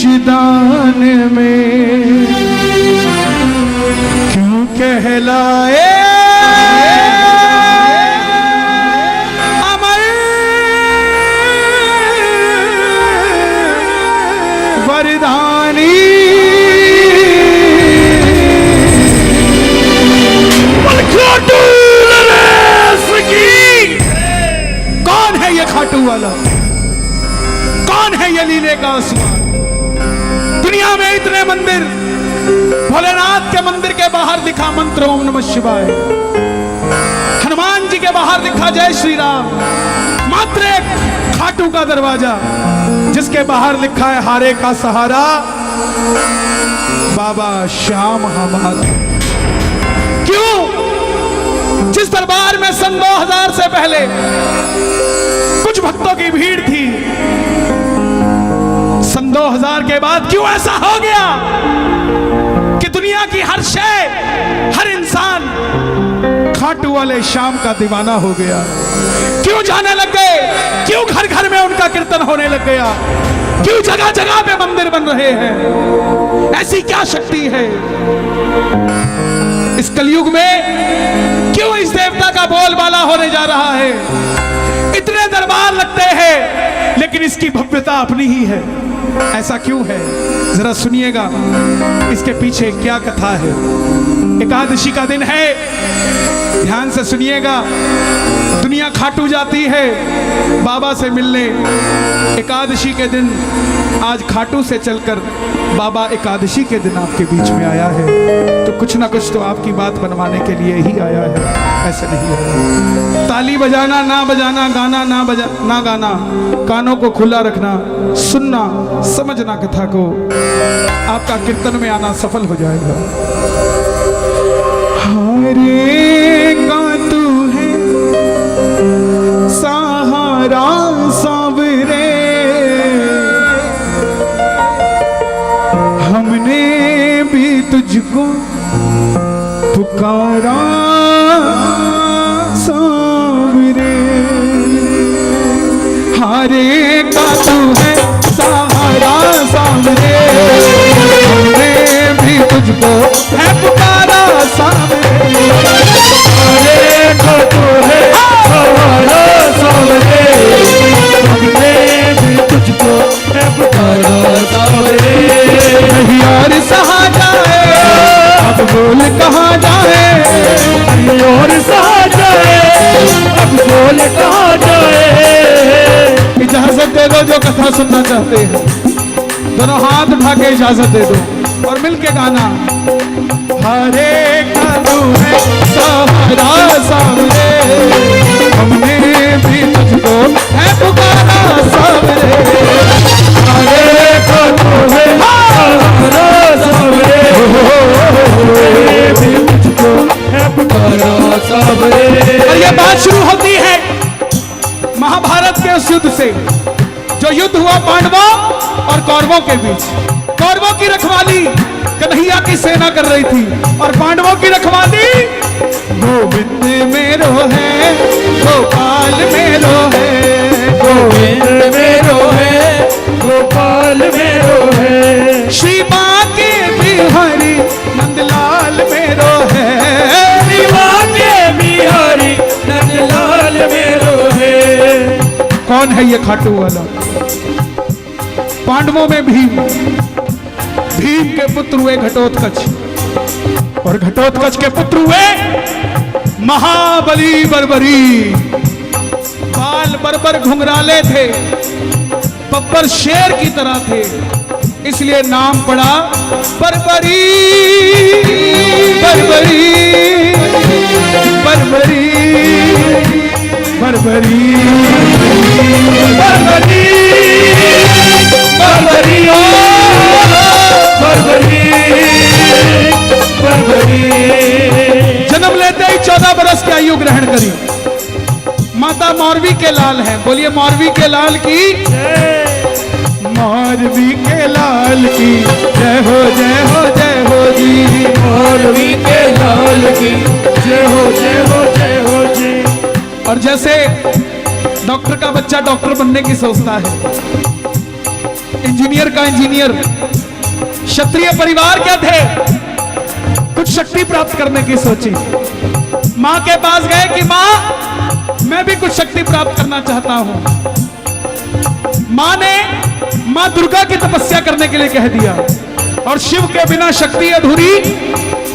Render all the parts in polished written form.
शीशदान में क्यों कहलाए अमर वरदानी। कौन है ये खाटू वाला? कौन है ये लीले का आसमान? दुनिया में इतने मंदिर, भोलेनाथ के मंदिर के बाहर लिखा मंत्र ओम नमः शिवाय, हनुमान जी के बाहर लिखा जय श्री राम, मात्र एक खाटू का दरवाजा जिसके बाहर लिखा है हारे का सहारा बाबा श्याम हमारा। क्यों? जिस दरबार में सन 2000 से पहले कुछ भक्तों की भीड़ थी, सन 2000 के बाद क्यों ऐसा हो गया कि दुनिया की हर शय, हर इंसान खाटू वाले श्याम का दीवाना हो गया? क्यों जाने लग गए? क्यों घर घर में उनका कीर्तन होने लग गया? क्यों जगह जगह पे मंदिर बन रहे हैं? ऐसी क्या शक्ति है इस कलयुग में? क्यों इस देवता का बोलबाला होने जा रहा है? इतने दरबार लगते हैं लेकिन इसकी भव्यता अपनी ही है। ऐसा क्यों है? जरा सुनिएगा इसके पीछे क्या कथा है। एकादशी का दिन है, ध्यान से सुनिएगा। दुनिया खाटू जाती है बाबा से मिलने। एकादशी के दिन आज खाटू से चलकर बाबा एकादशी के दिन आपके बीच में आया है, तो कुछ ना कुछ तो आपकी बात बनवाने के लिए ही आया है। ऐसे नहीं है। ताली बजाना ना बजाना, गाना ना गाना, कानों को खुला रखना, सुनना, समझना कथा को, आपका कीर्तन में आना सफल हो जाएगा। हरे का तू है सहारा सावरे, हमने भी तुझको पुकारा सावरे। हरे का तू है सहारा सावरे, हमने भी तुझको है पुकारा सावरे। हरे का तू है सहारा सावरे, हमने भी तुझको है पुकारा सावरे। नहीं और सहा जाए अब बोल कहाँ जाए, नहीं और सहा जाए अब बोल कहाँ जाए। इजाजत दे दो जो कथा सुनना चाहते हैं, दोनों हाथ उठा के इजाजत दे दो और मिल के गाना। हरे का तू है सहारा सावरे, हमने भी तुझको है पुकारा सावरे। हरे का तू है सहारा सावरे, हमने भी तुझको है पुकारा सावरे। और ये बात शुरू होती है महाभारत के उस युद्ध से जो युद्ध हुआ पांडवों और कौरवों के बीच। कौरवों की रखवाली कन्हैया की सेना कर रही थी और पांडवों की रखवाली गोविंद मेरो है, गोपाल मेरो है, गोविंद मेरो है, गोपाल मेरो है, श्री बांके बिहारी नंदलाल मेरो है, श्री बांके बिहारी नंदलाल मेरो है। कौन है ये खाटू वाला? पांडवों में भीम, भीम के पुत्र हुए घटोत्कच और घटोत्कच के पुत्र हुए महाबली बर्बरी। बाल बर्बर घुंघराले थे, बब्बर शेर की तरह थे, इसलिए नाम पड़ा बर्बरी। बर्बरी बर्बरी बर्बरी बर्बरी बर्बरी बर्बरी बर्बरी। जन्म लेते ही 14 बरस की आयु ग्रहण करी। माता मौरवी के लाल हैं, बोलिए मौरवी के लाल की, मौरवी के लाल की जय हो जय हो जय हो जी, मौरवी के लाल की जय हो जय हो जय हो जी। और जैसे डॉक्टर का बच्चा डॉक्टर बनने की सोचता है, इंजीनियर का इंजीनियर, क्षत्रिय परिवार के थे, कुछ शक्ति प्राप्त करने की सोची। मां के पास गए कि मां मैं भी कुछ शक्ति प्राप्त करना चाहता हूं। मां ने मां दुर्गा की तपस्या करने के लिए कह दिया, और शिव के बिना शक्ति अधूरी,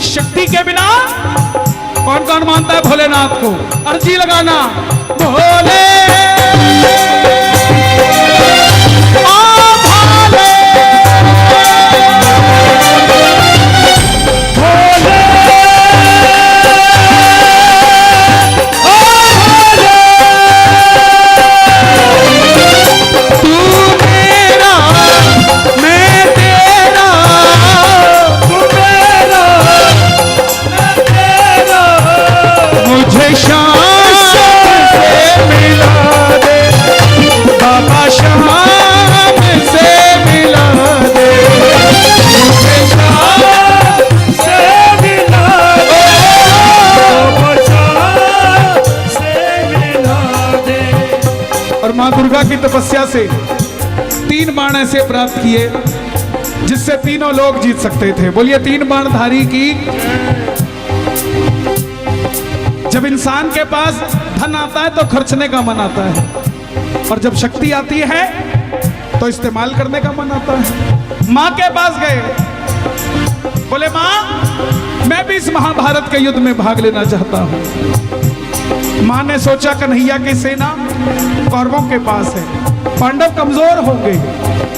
शक्ति के बिना कौन कौन मानता है भोलेनाथ को? अर्जी लगाना, भोले दुर्गा की तपस्या से 3 बाण ऐसे प्राप्त किए जिससे तीनों लोग जीत सकते थे। बोलिए 3 बाणधारी की। जब इंसान के पास धन आता है तो खर्चने का मन आता है, और जब शक्ति आती है तो इस्तेमाल करने का मन आता है। मां के पास गए, बोले मां मैं भी इस महाभारत के युद्ध में भाग लेना चाहता हूं। मां ने सोचा कन्हैया की सेना कौरवों के पास है, पांडव कमजोर हो गए।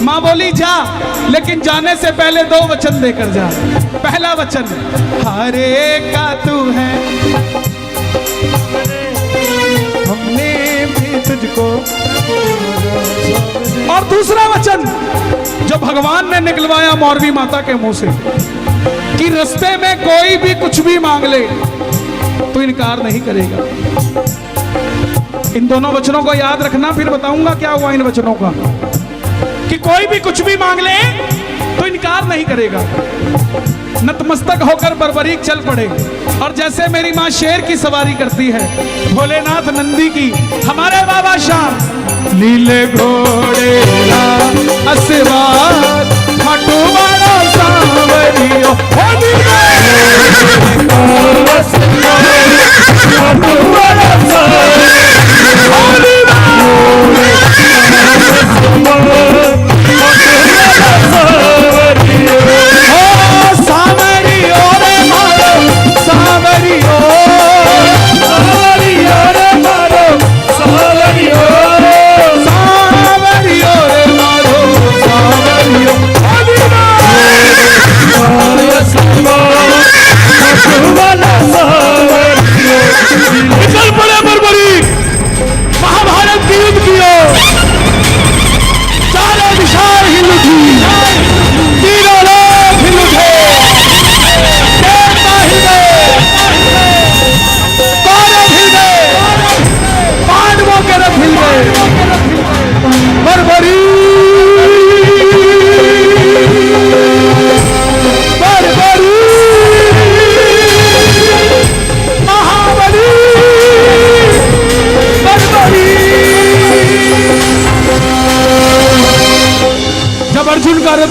मां बोली जा, लेकिन जाने से पहले 2 वचन देकर जा। पहला वचन हरे का तू है, हमने भी तुझको, और दूसरा वचन जो भगवान ने निकलवाया मौरवी माता के मुंह से कि रास्ते में कोई भी कुछ भी मांग ले तो इनकार नहीं करेगा। इन दोनों वचनों को याद रखना, फिर बताऊंगा क्या हुआ इन वचनों का। कि कोई भी कुछ भी मांग ले तो इनकार नहीं करेगा। नतमस्तक होकर बर्बरीक चल पड़े, और जैसे मेरी मां शेर की सवारी करती है, भोलेनाथ नंदी की, हमारे बाबा शाम नीले घोड़े असवार खाटू वाला सांवरियो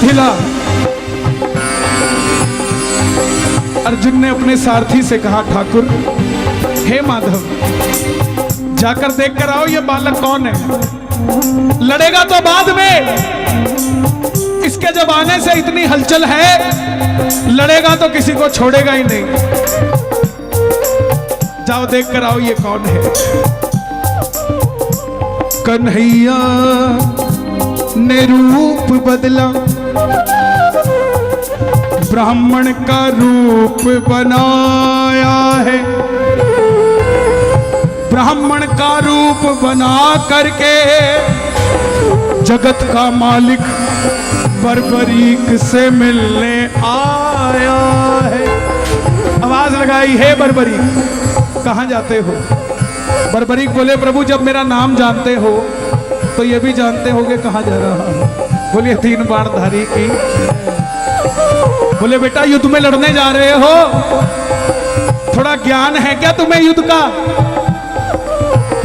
हिला। अर्जुन ने अपने सारथी से कहा, ठाकुर हे माधव, जाकर देख कर आओ ये बालक कौन है। लड़ेगा तो बाद में, इसके जब आने से इतनी हलचल है, लड़ेगा तो किसी को छोड़ेगा ही नहीं। जाओ देख कर आओ ये कौन है। कन्हैया ने रूप बदला, ब्राह्मण का रूप बनाया है। ब्राह्मण का रूप बना करके जगत का मालिक बर्बरीक से मिलने आया है। आवाज लगाई, हे बर्बरीक कहां जाते हो? बर्बरीक बोले, प्रभु जब मेरा नाम जानते हो तो ये भी जानते होगे कहां जा रहा हूं। बोलिए 3 बाणधारी की। बोले बेटा युद्ध में लड़ने जा रहे हो, थोड़ा ज्ञान है क्या तुम्हें युद्ध का?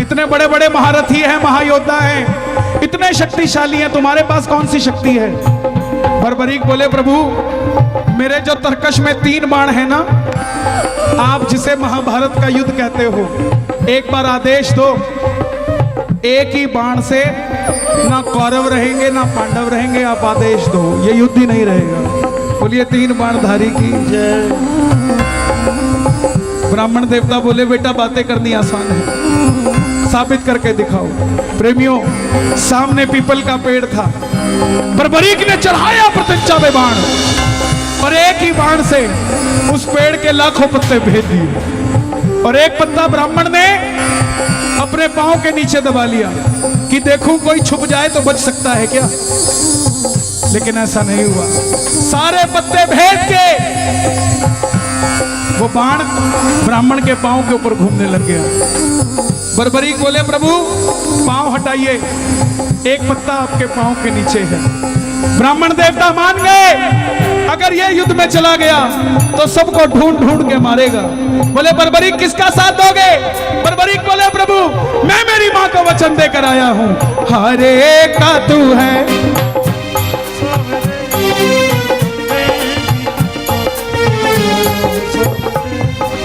इतने बड़े बड़े महारथी हैं, महायोद्धा हैं, इतने शक्तिशाली हैं, तुम्हारे पास कौन सी शक्ति है? बर्बरीक बोले प्रभु मेरे जो तरकश में 3 बाण है ना, आप जिसे महाभारत का युद्ध कहते हो, एक बार आदेश दो, एक ही बाण से ना कौरव रहेंगे ना पांडव रहेंगे, आप आदेश दो, ये युद्ध ही नहीं रहेगा। बोलिए 3 बाणधारी की जय। ब्राह्मण देवता बोले बेटा बातें करनी आसान है, साबित करके दिखाओ। प्रेमियों, सामने पीपल का पेड़ था, बर्बरीक ने चढ़ाया प्रत्यंचा में बाण, और एक ही बाण से उस पेड़ के लाखों पत्ते भेज दिए, और एक पत्ता ब्राह्मण ने अपने पांव के नीचे दबा लिया कि देखूं कोई छुप जाए तो बच सकता है क्या। लेकिन ऐसा नहीं हुआ, सारे पत्ते भेद के वो बाण ब्राह्मण के पांव के ऊपर घूमने लग गया। बर्बरीक बोले प्रभु पांव हटाइए, एक पत्ता आपके पांव के नीचे है। ब्राह्मण देवता मान गए, अगर ये युद्ध में चला गया तो सबको ढूंढ ढूंढ के मारेगा। बोले बर्बरीक किसका साथ दोगे? बर्बरीक बोले प्रभु मैं मेरी मां को वचन देकर आया हूं, हरे का तू है।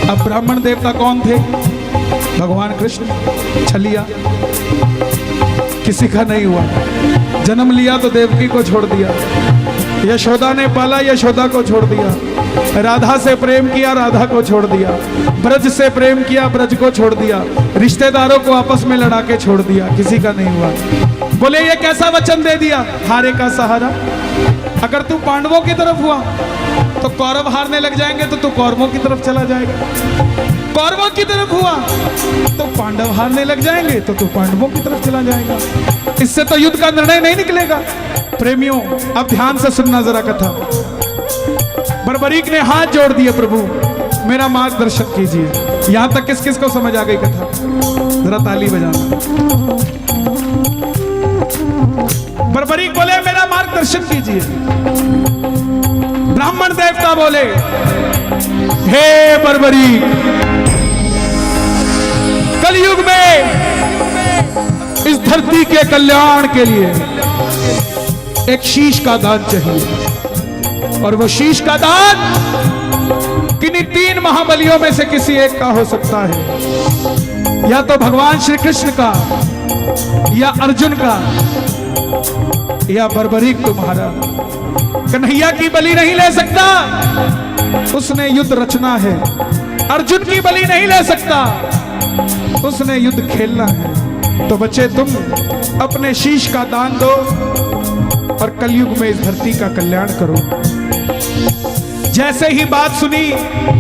अब ब्राह्मण देवता कौन थे? भगवान कृष्ण। छलिया किसी का नहीं हुआ, जन्म लिया तो देवकी को छोड़ दिया, यशोदा ने पाला यशोदा को छोड़ दिया, राधा से प्रेम किया राधा को छोड़ दिया, ब्रज से प्रेम किया ब्रज को छोड़ दिया, रिश्तेदारों को आपस में लड़ा के छोड़ दिया, किसी का नहीं हुआ। बोले ये कैसा वचन दे दिया? हारे का सहारा। अगर तू पांडवों की तरफ हुआ तो कौरव हारने लग जाएंगे तो तू कौरवों की तरफ चला जाएगा, कौरवों की तरफ हुआ तो पांडव हारने लग जाएंगे तो तू पांडवों की तरफ चला जाएगा। इससे तो युद्ध का निर्णय नहीं निकलेगा। प्रेमियों अब ध्यान से सुनना जरा कथा। बर्बरीक ने हाथ जोड़ दिए, प्रभु मेरा मार्गदर्शन कीजिए। यहां तक किस किस को समझ आ गई कथा? जरा ताली बजाना। बर्बरीक बोले मेरा मार्गदर्शन कीजिए। ब्राह्मण देवता बोले हे बर्बरीक, कलयुग में इस धरती के कल्याण के लिए एक शीश का दान चाहिए, और वो शीश का दान किन्हीं 3 महाबलियों में से किसी एक का हो सकता है, या तो भगवान श्री कृष्ण का, या अर्जुन का, या बर्बरीक तुम्हारा। कन्हैया की बलि नहीं ले सकता, उसने युद्ध रचना है। अर्जुन की बलि नहीं ले सकता, उसने युद्ध खेलना है। तो बच्चे तुम अपने शीश का दान दो और कलयुग में इस धरती का कल्याण करो। जैसे ही बात सुनी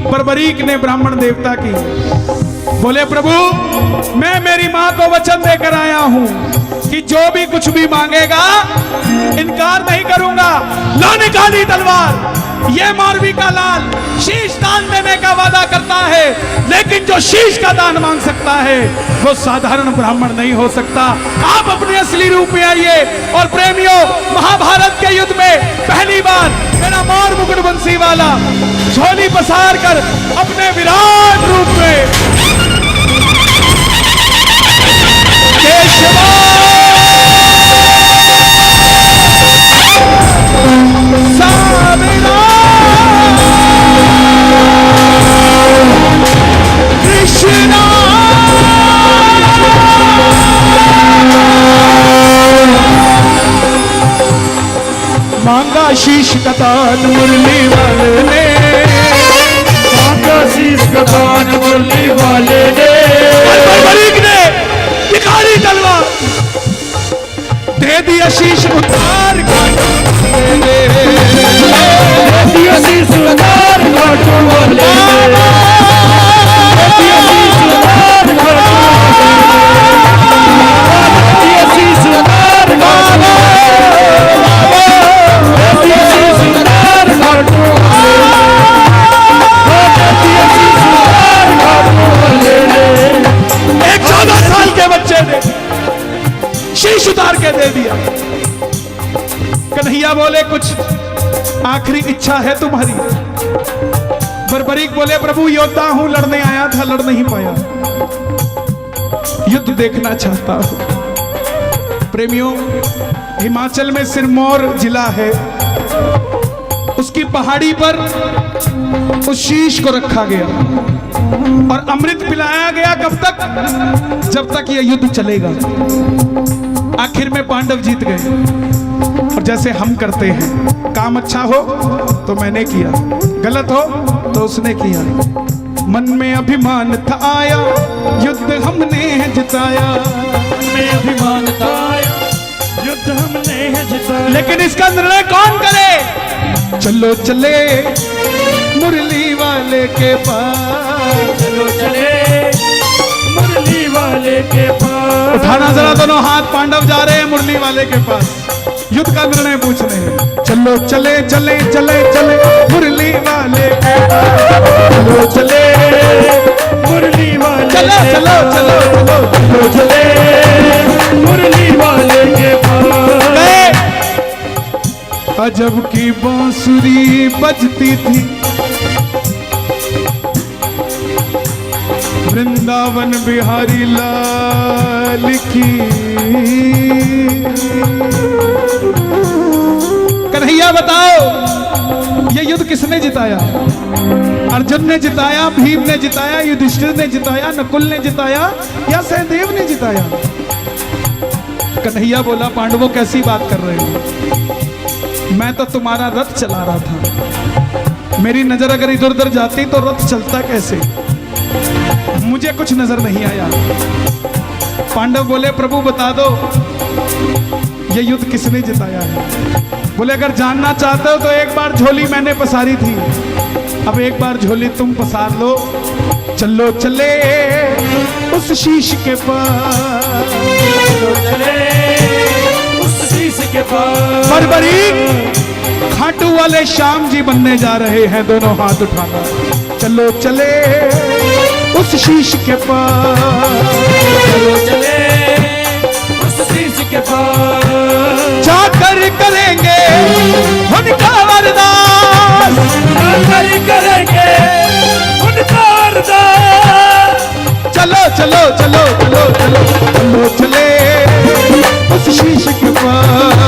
बर्बरीक ने ब्राह्मण देवता की, बोले प्रभु मैं मेरी मां को वचन देकर आया हूं कि जो भी कुछ भी मांगेगा इनकार नहीं करूंगा। लो निकाली तलवार। ये मौरवी का लाल शीश दान देने का वादा करता है, लेकिन जो शीश का दान मांग सकता है वो साधारण ब्राह्मण नहीं हो सकता। आप अपने असली रूप में आइए। और प्रेमियों, महाभारत के युद्ध में पहली बार मेरा मोर मुकुट बंसी वाला झोली पसार कर अपने विराट रूप में कृष्णा मांगा शीश का दान मुरली वाले ने, मांगा शीश का दान मुरली वाले ने। बर्बरीक ने निकाली तलवार, दे दिया शीश उतार दे दिया शीश उतार वाले, दे दिया शीश उतार एक 14 साल के बच्चे ने शीश उतार के दे दिया। कन्हैया बोले कुछ आखिरी इच्छा है तुम्हारी? बर्बरीक बोले प्रभु योद्धा हूं, लड़ने आया था, लड़ नहीं पाया, युद्ध देखना चाहता हूं। प्रेमियों, हिमाचल में सिरमौर जिला है, उसकी पहाड़ी पर उस शीश को रखा गया और अमृत पिलाया गया। कब तक? जब तक यह युद्ध चलेगा। आखिर में पांडव जीत गए। और जैसे हम करते हैं, काम अच्छा हो तो मैंने किया, गलत हो तो उसने किया। मन में अभिमान था आया, युद्ध हमने जिताया। मन में अभिमान था आया, युद्ध हमने जिताया। लेकिन इसका निर्णय कौन करे? चलो चले मुरली वाले के पास, चलो चले मुरली वाले के पास। उठाना जरा दोनों हाथ, पांडव जा रहे हैं मुरली वाले के पास, युद्ध का निर्णय पूछने। चलो चले चले चले चले मुरली वाले के पास, चलो चले मुरली वाले चलो चलो चलो चलो चलो चले मुरली वाले के पास। अजब की बांसुरी बजती थी, वृंदावन बिहारी लाल की। कन्हैया बताओ, ये युद्ध किसने जिताया? अर्जुन ने जिताया, भीम ने जिताया, युधिष्ठिर ने जिताया, नकुल ने जिताया या सहदेव ने जिताया? कन्हैया बोला, पांडवों कैसी बात कर रहे हो? मैं तो तुम्हारा रथ चला रहा था, मेरी नजर अगर इधर उधर जाती तो रथ चलता कैसे? मुझे कुछ नजर नहीं आया। पांडव बोले, प्रभु बता दो ये युद्ध किसने जिताया है? बोले, अगर जानना चाहते हो तो एक बार झोली मैंने पसारी थी, अब एक बार झोली तुम पसार लो। चलो चले उस शीश के पास, चलो चले उस शीश के पास। बरबरी खाटू वाले श्याम जी बनने जा रहे हैं, दोनों हाथ उठाना। चलो चले उस शीश के पास, चलो चले उस शीश के पास। जाकर करेंगे उनका वरदान, जाकर करेंगे उनका वरदान। चलो चलो चलो चलो चलो चलो चले उस शीश के पास,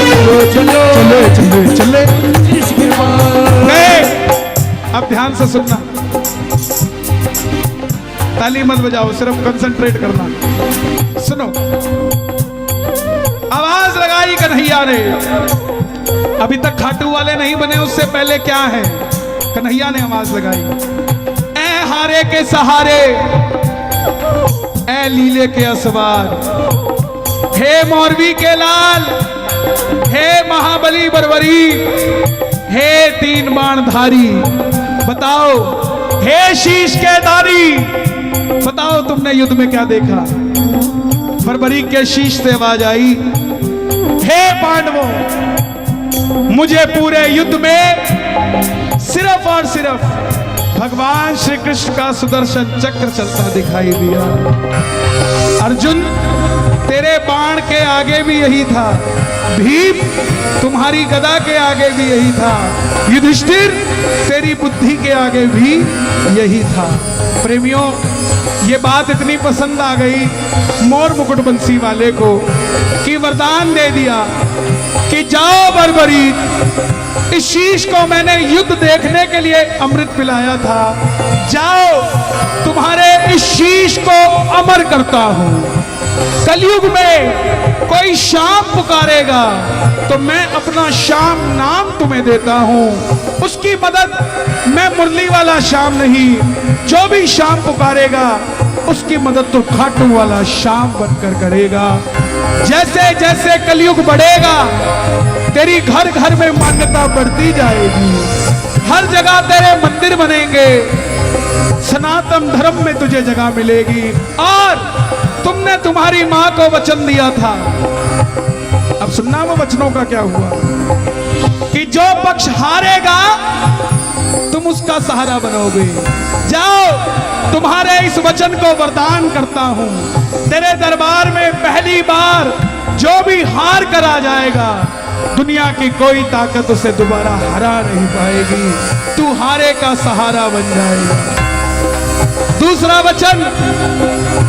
चलो चलो चले चले चले शीश के पास। अब ध्यान से सुनना, ताली मत बजाओ, सिर्फ कंसंट्रेट करना। सुनो, आवाज लगाई कन्हैया ने। अभी तक खाटू वाले नहीं बने, उससे पहले क्या है? कन्हैया ने आवाज लगाई, ऐ हारे के सहारे, ऐ लीले के असवार, हे मोरवी के लाल, हे महाबली बरबरी, हे तीन बाणधारी, बताओ हे शीश के दारी, बताओ तुमने युद्ध में क्या देखा? बरबरी के शीश से आवाज आई, हे पांडवों, मुझे पूरे युद्ध में सिर्फ और सिर्फ भगवान श्री कृष्ण का सुदर्शन चक्र चलता दिखाई दिया। अर्जुन, तेरे बाण के आगे भी यही था, भीम तुम्हारी गदा के आगे भी यही था, युधिष्ठिर तेरी बुद्धि के आगे भी यही था। प्रेमियों, ये बात इतनी पसंद आ गई मोर मुकुट बंसी वाले को कि वरदान दे दिया कि जाओ बरबरी, इस शीश को मैंने युद्ध देखने के लिए अमृत पिलाया था, जाओ तुम्हारे इस शीश को अमर करता हूं। कलयुग में कोई श्याम पुकारेगा तो मैं अपना श्याम नाम तुम्हें देता हूं, उसकी मदद मैं मुरली वाला श्याम नहीं, जो भी श्याम पुकारेगा उसकी मदद तो खाटू वाला श्याम बनकर करेगा। जैसे जैसे कलयुग बढ़ेगा तेरी घर घर में मान्यता बढ़ती जाएगी, हर जगह तेरे मंदिर बनेंगे, सनातन धर्म में तुझे जगह मिलेगी। और तुमने तुम्हारी मां को वचन दिया था, अब सुनना वो वचनों का क्या हुआ, कि जो पक्ष हारेगा तुम उसका सहारा बनोगे। जाओ, तुम्हारे इस वचन को वरदान करता हूं, तेरे दरबार में पहली बार जो भी हार कर आ जाएगा दुनिया की कोई ताकत उसे दोबारा हरा नहीं पाएगी, तू हारे का सहारा बन जाएगा। दूसरा वचन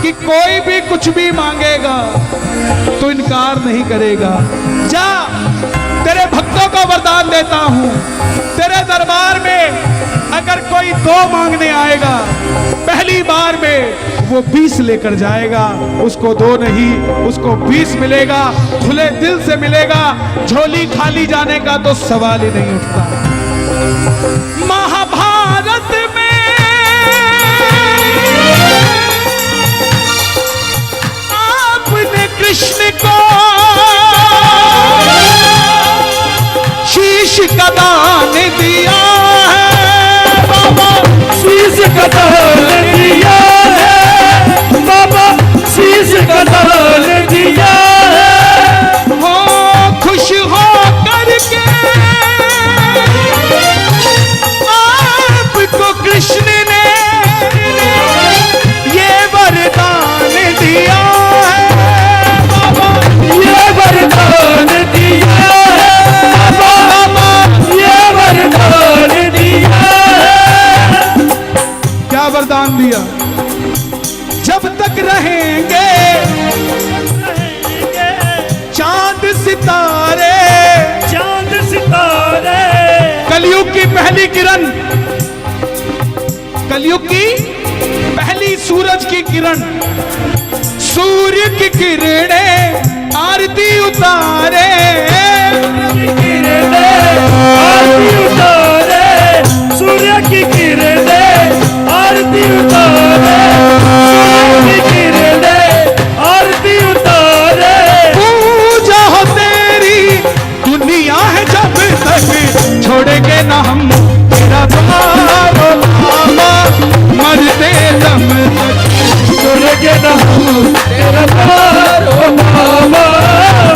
कि कोई भी कुछ भी मांगेगा तो इनकार नहीं करेगा। जा, तेरे भक्तों को वरदान देता हूं, तेरे दरबार में अगर कोई 2 मांगने आएगा, पहली बार में वो 20 लेकर जाएगा, उसको 2 नहीं, उसको 20 मिलेगा, खुले दिल से मिलेगा। झोली खाली जाने का तो सवाल ही नहीं उठता। महाभारत में आपने कृष्ण को शीश का दान दिया है बाबा, शीश का दान दिया है बाबा, शीश का दान दिया है। हो खुश हो करके आपको कृष्ण ने ये वरदान दिया है बाबा, ये वरदान दिया है बाबा, ये वरदान दिया है। क्या वरदान दिया? जब तक रहेंगे चांद सितारे, चांद सितारे, कलयुग की पहली किरण, कलयुग की पहली सूरज की किरण, सूर्य की किरणें आरती उतारे, आरती उतारे, सूर्य की किरणें आरती उतारे, सूर्य की किरणें आरती उतारे। पूजा हो तेरी दुनिया है जब तक, छोड़ेंगे ना हम तेरा द्वारो बाबा, मरते दम तक छोड़ेंगे ना हम तेरा द्वारो बाबा,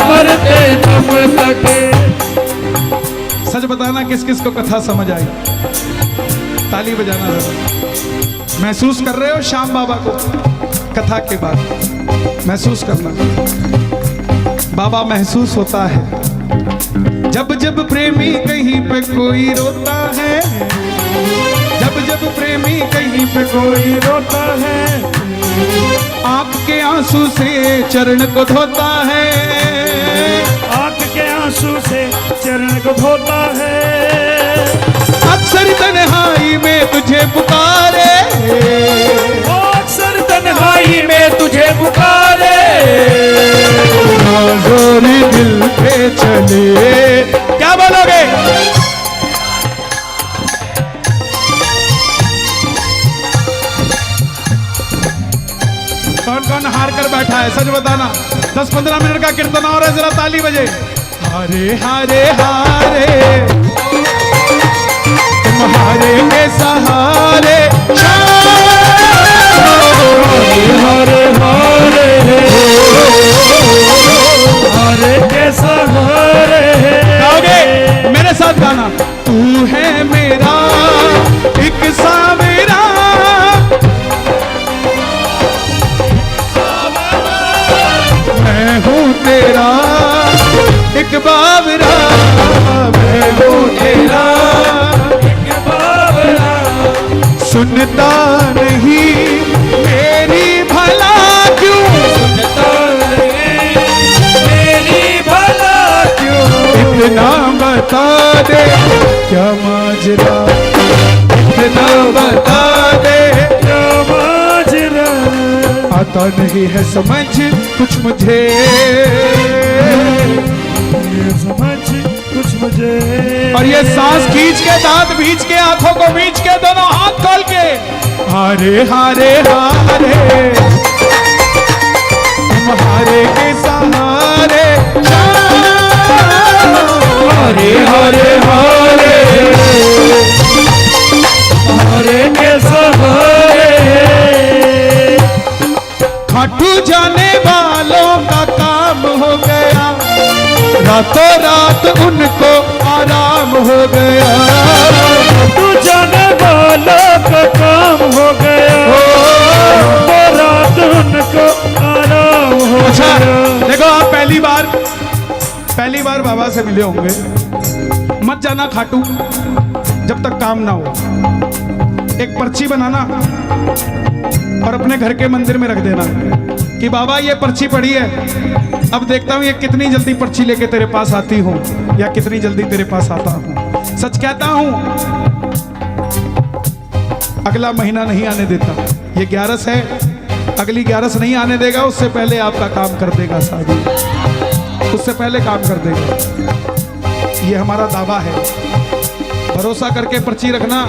मरते दम तक। सच बताना किस किस को कथा समझ आई? ताली बजाना जरा। महसूस कर रहे हो श्याम बाबा को? कथा के बाद महसूस करना, बाबा महसूस होता है। जब जब प्रेमी कहीं पे कोई रोता है, जब जब प्रेमी कहीं पे कोई रोता है, आंख के आंसू से चरण को धोता है, आंख के आंसू से चरण को धोता है। अक्सर तन्हाई में तुझे पुकारे, वो अक्सर तन्हाई में तुझे पुकारे, जोर दिल पे चले। क्या बोलोगे? कौन कौन हार कर बैठा है? सच बताना। 10-15 मिनट का कीर्तन और है, जरा ताली बजे। हारे हारे हारे तुम हारे के सहारे, हरे हरे हरे के सहारे। गाओगे? मेरे साथ गाना। तू है मेरा एक सावरा, मैं हूँ तेरा एक बावरा, मैं हूँ तेरा एक बावरा, सुनता नहीं मेरी भला क्यों, सुनता नहीं मेरी भला क्यों, इतना बता दे क्या माजरा, इतना बता दे क्या माजरा। आता नहीं है समझ कुछ मुझे, ये समझ कुछ मुझे। और ये सांस खींच के, दांत भींच के, आंखों को भींच के, दोनों हाथ खोल के, हारे हारे हारे तुम हारे के सहारे, हरे हरे हरे हरे के सहारे। खाटू जाने वालों का काम हो गया, रातों रात उनको आराम हो गया, तू जाने वालों का काम हो गया, तो रात उनको आराम हो अच्छा गया। देखो, आप पहली बार बाबा से मिले होंगे, मत जाना खाटू जब तक काम ना हो। एक पर्ची बनाना और अपने घर के मंदिर में रख देना कि बाबा ये पर्ची पड़ी है, अब देखता हूँ ये कितनी जल्दी पर्ची लेके तेरे पास आती हूँ या कितनी जल्दी तेरे पास आता हूँ। सच कहता हूँ अगला महीना नहीं आने देता। ये 11 है, अगली 11 नहीं आने देगा, उससे पहले आपका काम कर देगा शादी, उससे पहले काम कर देगा। ये हमारा दावा है। भरोसा करके पर्ची रखना।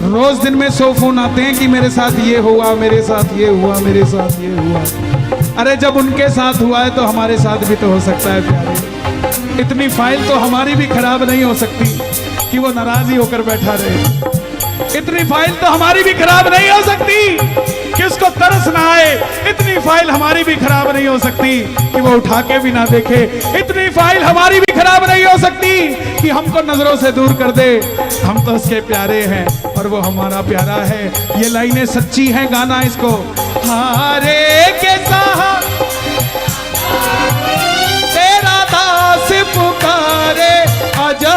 रोज दिन में 100 फोन आते हैं कि मेरे साथ ये हुआ, मेरे साथ ये हुआ, मेरे साथ ये हुआ। अरे जब उनके साथ हुआ है तो हमारे साथ भी तो हो सकता है प्यारे। इतनी फाइल तो हमारी भी खराब नहीं हो सकती कि वो नाराज ही होकर बैठा रहे। इतनी फाइल तो हमारी भी खराब नहीं हो सकती कि उसको तरस ना आए। इतनी फाइल हमारी भी खराब नहीं हो सकती कि वो उठा के भी ना देखे। इतनी फाइल हमारी भी खराब नहीं हो सकती कि हमको नजरों से दूर कर दे। हम तो उसके प्यारे हैं और वो हमारा प्यारा है। ये लाइनें सच्ची हैं, गाना इसको। हारे के साथ तेरा दास पुकारे आजा,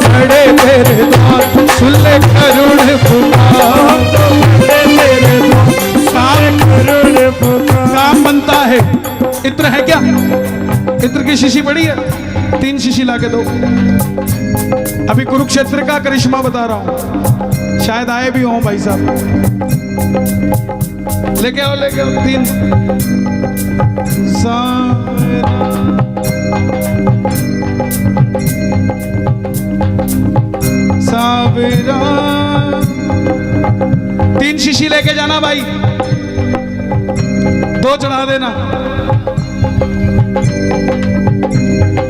खड़े तेरे द्वार सुन ले करुण पुकार, तेरे द्वार करुण पुकार। काम बनता है। इत्र है क्या? इत्र की शीशी पड़ी है, 3 शीशी लाके दो। अभी कुरुक्षेत्र का करिश्मा बता रहा हूं, शायद आए भी हों भाई साहब। लेके आओ 3। सावरा 3 शीशी लेके जाना भाई, 2 चढ़ा देना।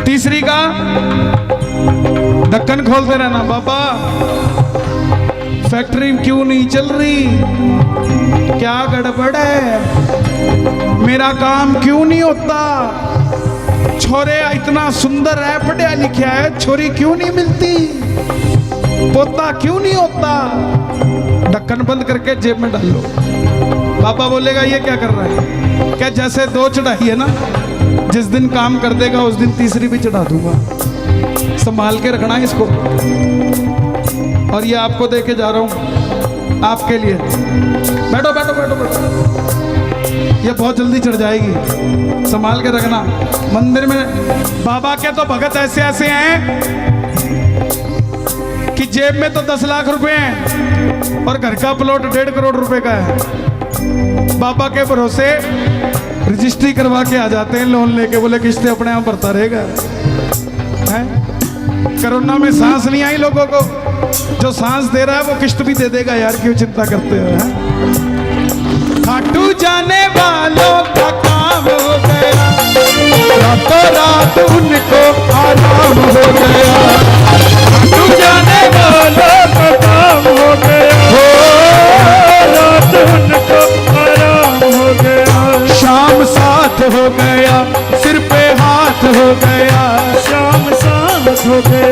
तीसरी का ढक्कन खोलते रहना। बाबा फैक्ट्री क्यों नहीं चल रही, क्या गड़बड़ है, मेरा काम क्यों नहीं होता, छोरे इतना सुंदर है, पढ़ा लिखा है, छोरी क्यों नहीं मिलती, पोता क्यों नहीं होता। ढक्कन बंद करके जेब में डाल लो। पापा बोलेगा ये क्या कर रहा है? क्या जैसे 2 चढ़ाई है ना, जिस दिन काम कर देगा उस दिन तीसरी भी चढ़ा दूंगा। संभाल के रखना है इसको। और ये आपको दे के जा रहा हूं, आपके लिए। बैठो बैठो बैठो बैठो, ये बहुत जल्दी चढ़ जाएगी, संभाल के रखना। मंदिर में बाबा के तो भगत ऐसे ऐसे हैं कि जेब में तो 10 लाख रुपए हैं और घर का प्लॉट 1.5 करोड़ रुपए का है। बाबा के भरोसे रजिस्ट्री करवा के आ जाते हैं लोन लेके, बोले किस्तें अपने आप भरता रहेगा। है? कोरोना में सांस नहीं आई लोगों को, जो सांस दे रहा है वो किस्त भी दे देगा यार, क्यों चिंता करते हो? खाटू जाने वालों का काम हो गया, रातों रात उनको आराम हो गया। खाटू जाने वालों का काम हो गया, रात उनको आराम हो गया। शाम साथ हो गया, सिर पे हाथ हो गया, शाम साथ हो गया,